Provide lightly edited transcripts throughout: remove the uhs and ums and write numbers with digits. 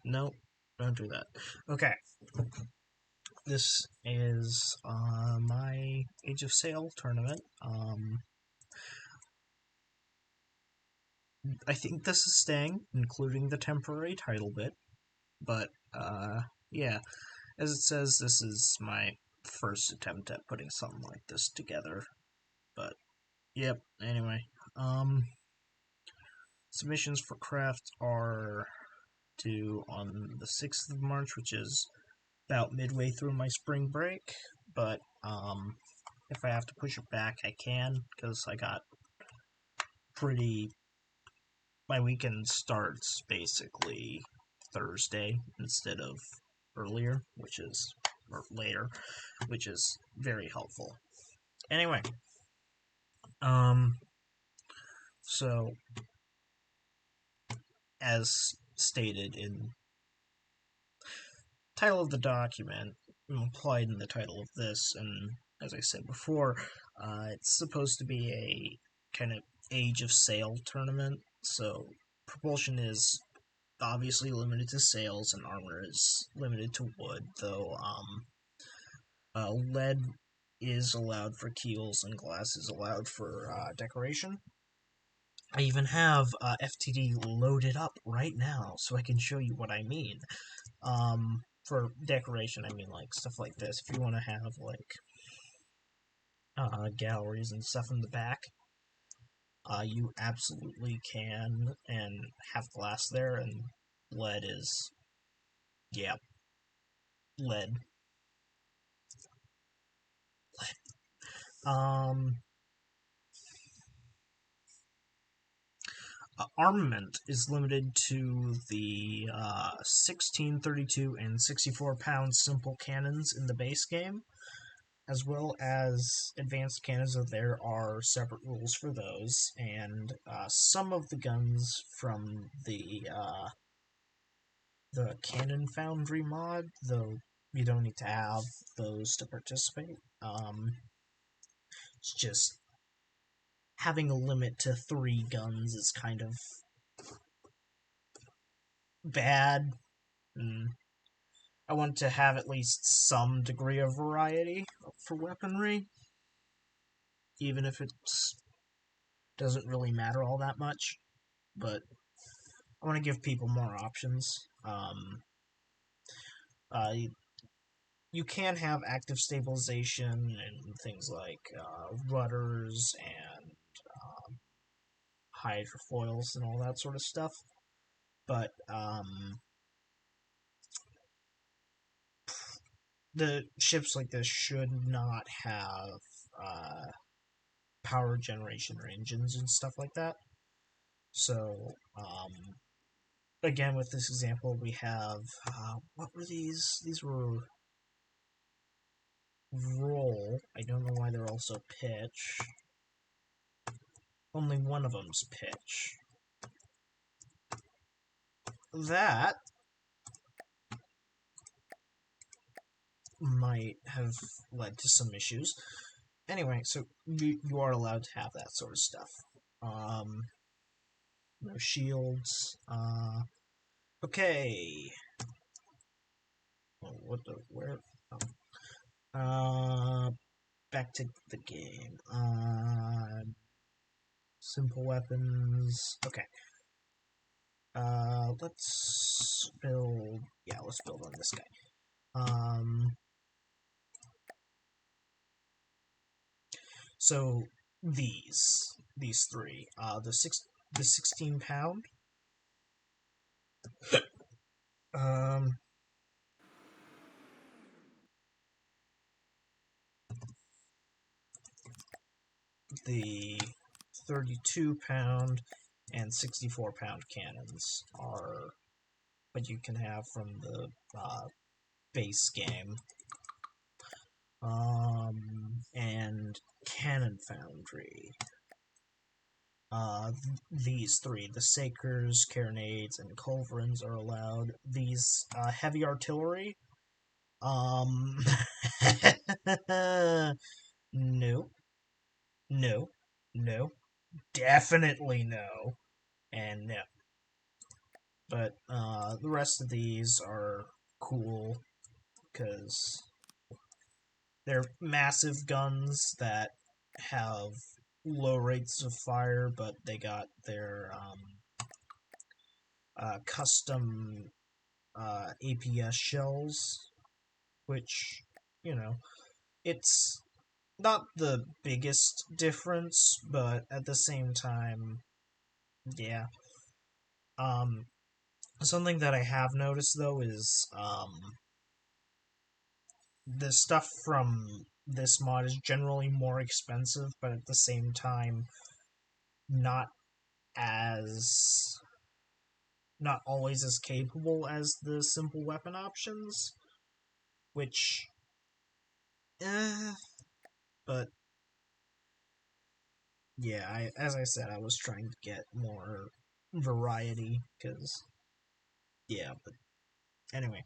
No, don't do that. Okay, this is my Age of Sail tournament. I think this is staying, including the temporary title bit. But yeah, as it says, this is my first attempt at putting something like this together. But yep. Anyway, submissions for craft are due on the 6th of March, which is about midway through my spring break. But if I have to push it back, I can, because I got pretty. My weekend starts basically Thursday instead of earlier, or later, which is very helpful. Anyway, um, so as stated in title of the document, implied in the title of this, and as I said before, it's supposed to be a kind of Age of Sail tournament. So propulsion is obviously limited to sails, and armor is limited to wood. Though lead is allowed for keels, and glass is allowed for decoration. I even have FTD loaded up right now, so I can show you what I mean. For decoration, I mean like stuff like this. If you want to have like galleries and stuff in the back, you absolutely can, and have glass there. And lead is, yeah, lead. Um, Armament is limited to the 16, 32, and 64-pound simple cannons in the base game, as well as advanced cannons. There are separate rules for those, and some of the guns from the Cannon Foundry mod, though you don't need to have those to participate. It's just having a limit to 3 guns is kind of bad. Mm. I want to have at least some degree of variety for weaponry, even if it doesn't really matter all that much. But I want to give people more options. You, you can have active stabilization and things like rudders and hydrofoils and all that sort of stuff. But the ships like this should not have power generation or engines and stuff like that. So, again, with this example, we have what were these? These were roll. I don't know why they're also pitch. Only one of them's pitch. That might have led to some issues. Anyway, so you are allowed to have that sort of stuff. No shields. Okay. Oh, what the where? Oh. Back to the game. Simple weapons. Okay. Let's build. Yeah, let's build on this guy. So these 3. The 16-pound. Um, the 32-pound and 64-pound cannons are what you can have from the base game. And Cannon Foundry. These 3, the Sakers, Carronades, and Culverins are allowed. These heavy artillery, um, no, no, no, definitely no, and no. But the rest of these are cool because they're massive guns that have low rates of fire, but they got their custom APS shells, which, you know, it's not the biggest difference, but at the same time, yeah. Um, Something that I have noticed though is the stuff from this mod is generally more expensive, but at the same time, not as not always as capable as the simple weapon options, which, eh, but yeah, as I said, I was trying to get more variety because yeah, but anyway,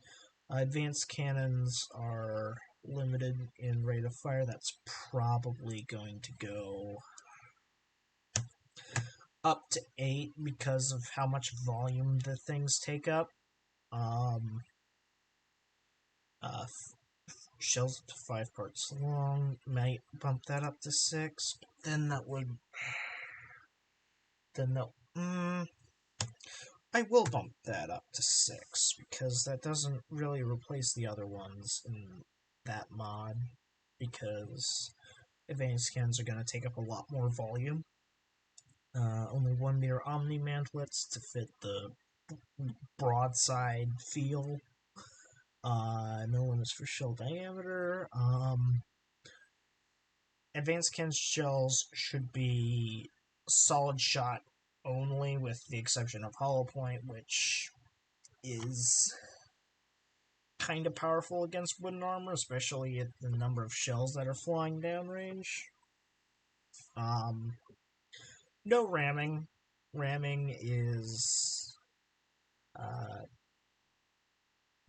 advanced cannons are limited in rate of fire. That's probably going to go up to 8 because of how much volume the things take up. Um, Shells up to 5 parts long. Might bump that up to 6. But then that would. Then that. I will bump that up to 6 because that doesn't really replace the other ones in that mod. Because advanced cannons are going to take up a lot more volume. Only 1 meter omni mantlets to fit the broadside feel. No limits for shell diameter. Advanced cannon shells should be solid shot only, with the exception of hollow point, which is kind of powerful against wooden armor, especially at the number of shells that are flying downrange. Um, no ramming. Ramming is, uh,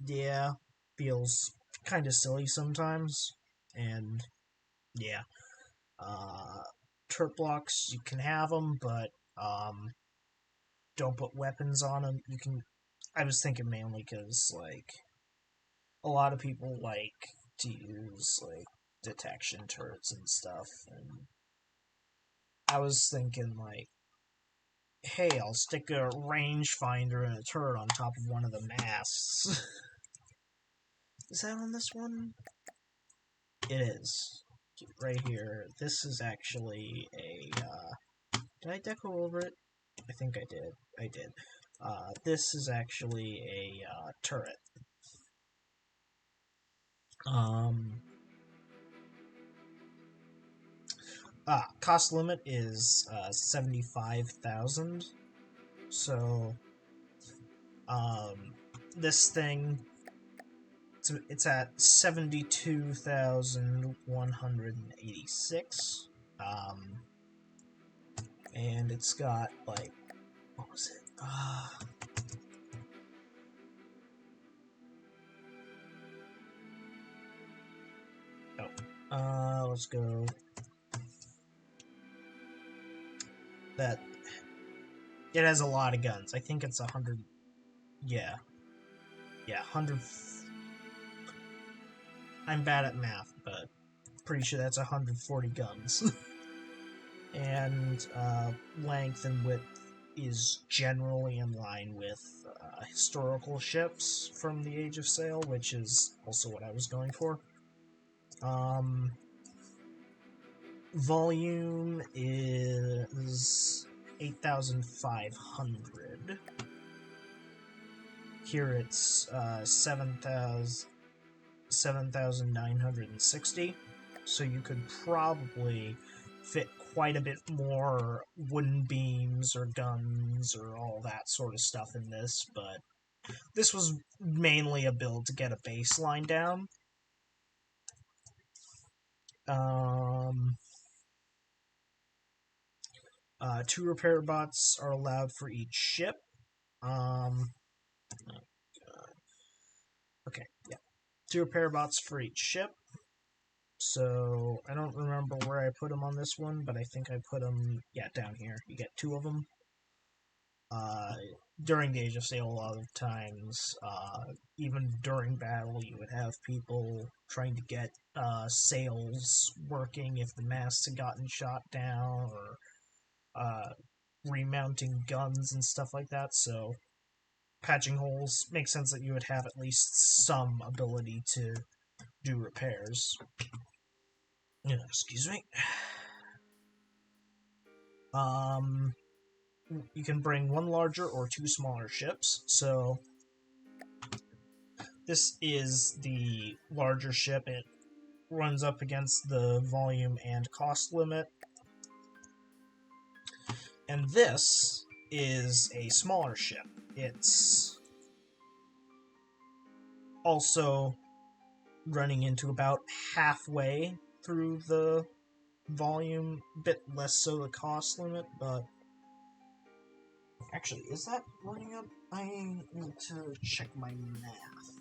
yeah, feels kind of silly sometimes, and yeah, uh, turret blocks you can have them, but don't put weapons on them. You can. I was thinking mainly because like a lot of people like to use like detection turrets and stuff, and I was thinking like, hey, I'll stick a rangefinder and a turret on top of one of the masts. Is that on this one? It is. Right here. This is actually a. Did I deco over it? I think I did. I did. This is actually a turret. Um, Cost limit is 75,000. So, this thing it's at 72,186. Um, and it's got like what was it? Let's go. That it has a lot of guns. I think it's 100. Yeah, 100. I'm bad at math, but pretty sure that's 140 guns. And length and width is generally in line with historical ships from the Age of Sail, which is also what I was going for. Volume is 8,500. Here it's 7,960. So you could probably fit quite a bit more wooden beams or guns or all that sort of stuff in this, but this was mainly a build to get a baseline down. Two repair bots are allowed for each ship. Okay, yeah. Two repair bots for each ship. So, I don't remember where I put them on this one, but I think I put them, yeah, down here. You get 2 of them. uh, during the Age of Sail, a lot of times, even during battle, you would have people trying to get sails working if the masts had gotten shot down, or remounting guns and stuff like that. So patching holes makes sense that you would have at least some ability to do repairs. Excuse me. You can bring one larger or two smaller ships. So this is the larger ship. It runs up against the volume and cost limit. And this is a smaller ship. It's also running into about halfway through the volume, a bit less so the cost limit, but actually, is that running up? I need to check my math.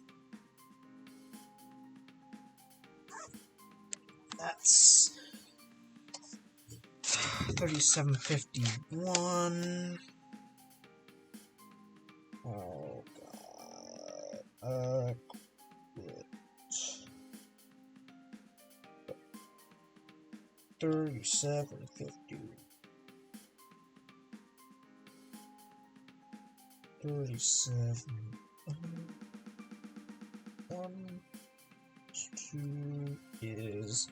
That's 3751. Oh god. Quit. 3750. 37. 1, 2 is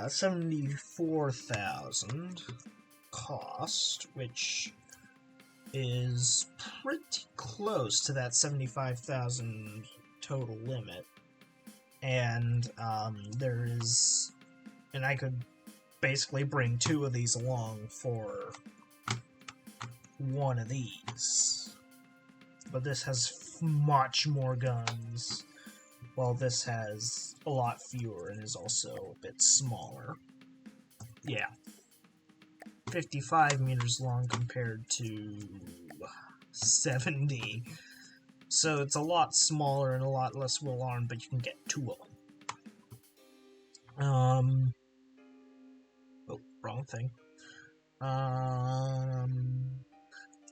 74,000 cost, which is pretty close to that 75,000 total limit. And and I could basically bring two of these along for one of these. But this has much more guns, while this has a lot fewer and is also a bit smaller. Yeah. 55 meters long compared to 70. So it's a lot smaller and a lot less well armed, but you can get two of them. Oh, wrong thing.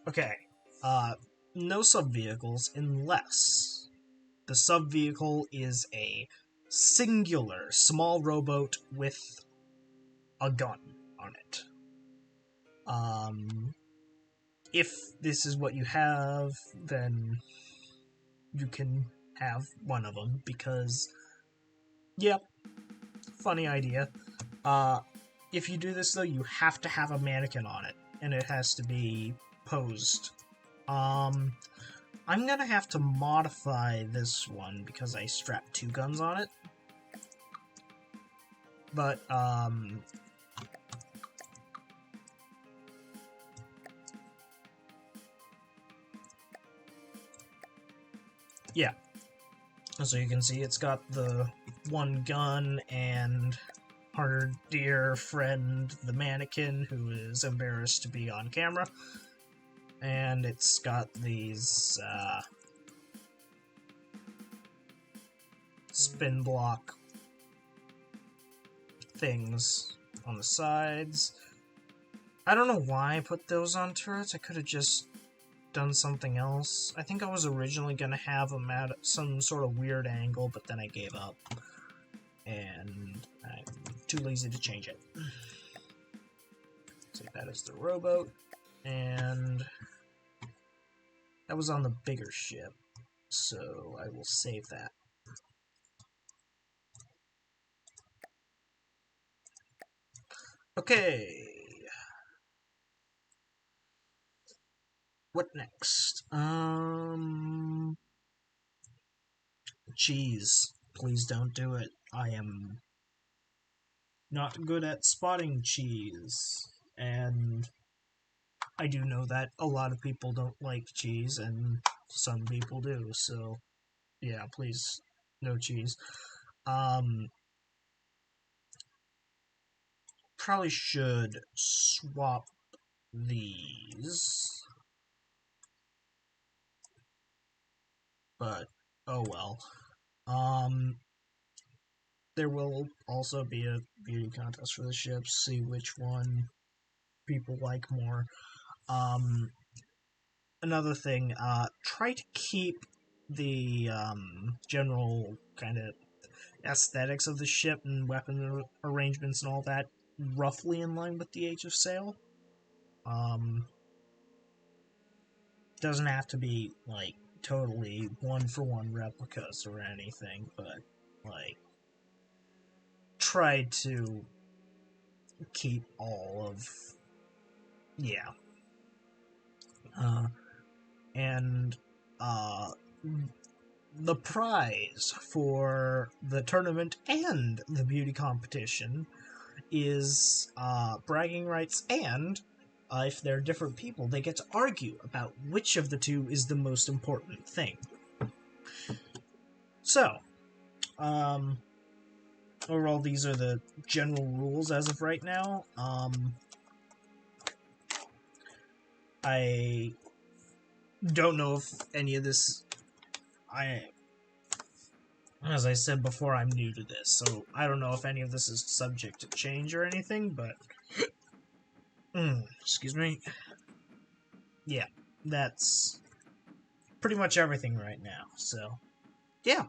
Okay. No sub-vehicles unless the sub-vehicle is a singular small rowboat with a gun on it. If this is what you have, then you can have one of them, because, yep, funny idea. If you do this, though, you have to have a mannequin on it, and it has to be posed. I'm gonna have to modify this one because I strapped two guns on it. But, yeah. So you can see it's got the one gun and our dear friend, the mannequin, who is embarrassed to be on camera. And it's got these spin block things on the sides. I don't know why I put those on turrets. I could have just done something else. I think I was originally going to have them at some sort of weird angle, but then I gave up. And I'm too lazy to change it. So that is the rowboat. And that was on the bigger ship, so I will save that. Okay. What next? Cheese. Please don't do it. I am not good at spotting cheese, and I do know that a lot of people don't like cheese, and some people do, so yeah, please, no cheese. Probably should swap these, but oh well. There will also be a beauty contest for the ships, see which one people like more. another thing, try to keep the general kind of aesthetics of the ship and weapon arrangements and all that roughly in line with the Age of Sail. Doesn't have to be like totally one-for-one replicas or anything, but like try to keep all of yeah. And the prize for the tournament and the beauty competition is bragging rights, and if they're different people, they get to argue about which of the two is the most important thing. So, overall, these are the general rules as of right now. I don't know if any of this... As I said before, I'm new to this, so I don't know if any of this is subject to change or anything, but... excuse me. Yeah, that's pretty much everything right now, so... Yeah.